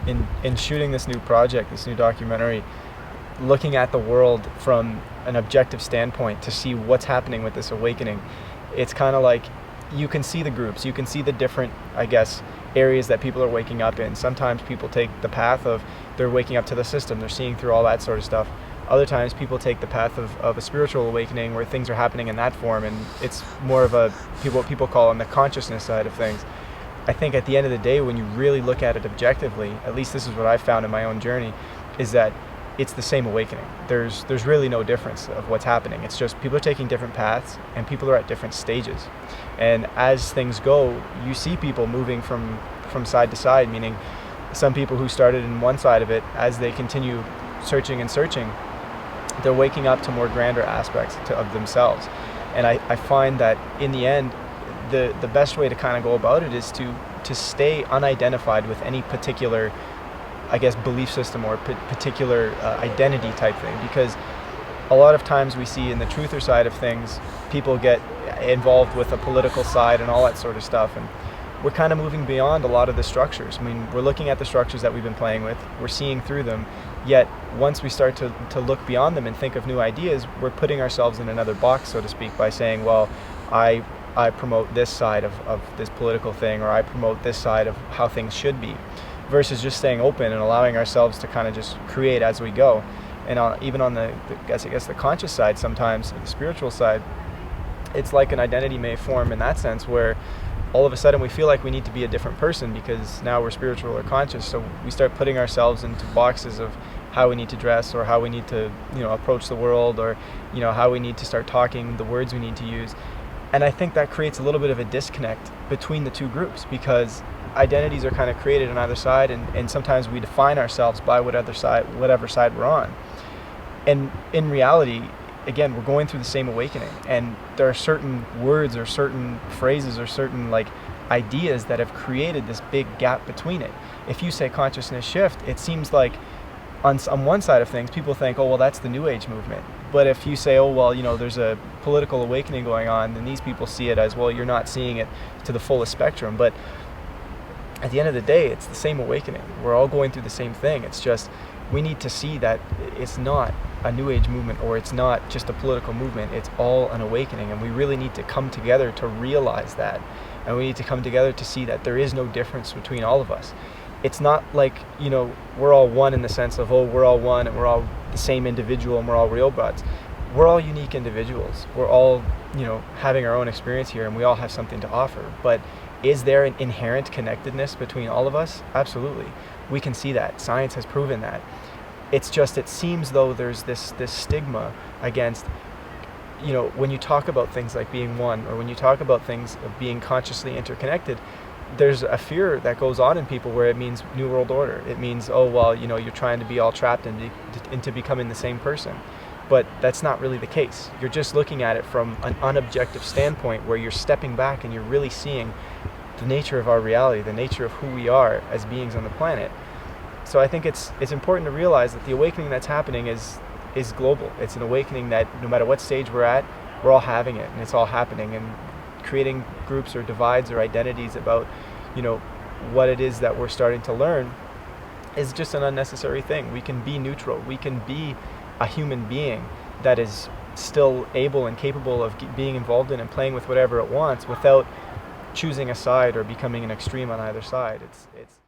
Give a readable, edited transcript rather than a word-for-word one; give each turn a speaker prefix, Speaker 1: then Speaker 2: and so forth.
Speaker 1: in shooting this new project, this new documentary, looking at the world from an objective standpoint to see what's happening with this awakening, it's kind of like you can see the groups, you can see the different, I guess, areas that people are waking up in. Sometimes people take the path of they're waking up to the system, they're seeing through all that sort of stuff. Other times people take the path of a spiritual awakening where things are happening in that form, and it's more of what people call on the consciousness side of things. I think at the end of the day, when you really look at it objectively, at least this is what I've found in my own journey, is that it's the same awakening. There's really no difference of what's happening. It's just people are taking different paths and people are at different stages. And as things go, you see people moving from side to side, meaning some people who started in one side of it, as they continue searching and searching, they're waking up to more grander aspects of themselves. And I find that in the end, the best way to kind of go about it is to stay unidentified with any particular, I guess, belief system or particular identity type thing, because a lot of times we see in the truther side of things, people get involved with a political side and all that sort of stuff, and we're kind of moving beyond a lot of the structures. I mean, we're looking at the structures that we've been playing with, we're seeing through them, yet once we start to look beyond them and think of new ideas, we're putting ourselves in another box, so to speak, by saying, well, I promote this side of this political thing, or I promote this side of how things should be, versus just staying open and allowing ourselves to kind of just create as we go. And even on I guess the conscious side, sometimes the spiritual side, it's like an identity may form in that sense, where all of a sudden we feel like we need to be a different person because now we're spiritual or conscious. So we start putting ourselves into boxes of how we need to dress, or how we need to, approach the world, or, how we need to start talking, the words we need to use. And I think that creates a little bit of a disconnect between the two groups, because identities are kind of created on either side, and sometimes we define ourselves by whatever side we're on. And in reality, again, we're going through the same awakening, and there are certain words or certain phrases or certain ideas that have created this big gap between it. If you say consciousness shift, it seems like on one side of things, people think, oh, well, that's the New Age movement. But if you say, oh, well, there's a political awakening going on, then these people see it as, well, you're not seeing it to the fullest spectrum. But at the end of the day, it's the same awakening. We're all going through the same thing. It's just we need to see that it's not a New Age movement, or it's not just a political movement. It's all an awakening, and we really need to come together to realize that. And we need to come together to see that there is no difference between all of us. It's not like, we're all one in the sense of, oh, we're all one and we're all the same individual and we're all real buds. We're all unique individuals. We're all, having our own experience here, and we all have something to offer. But is there an inherent connectedness between all of us? Absolutely. We can see that. Science has proven that. It's just, it seems though there's this stigma against, when you talk about things like being one, or when you talk about things of being consciously interconnected, there's a fear that goes on in people where it means New World Order. It means, oh, well, you're trying to be all trapped into becoming the same person. But that's not really the case. You're just looking at it from an unobjective standpoint, where you're stepping back and you're really seeing the nature of our reality, the nature of who we are as beings on the planet. So I think it's important to realize that the awakening that's happening is global. It's an awakening that no matter what stage we're at, we're all having it, and it's all happening. And creating groups or divides or identities about, what it is that we're starting to learn is just an unnecessary thing. We can be neutral. We can be a human being that is still able and capable of being involved in and playing with whatever it wants without choosing a side or becoming an extreme on either side. It's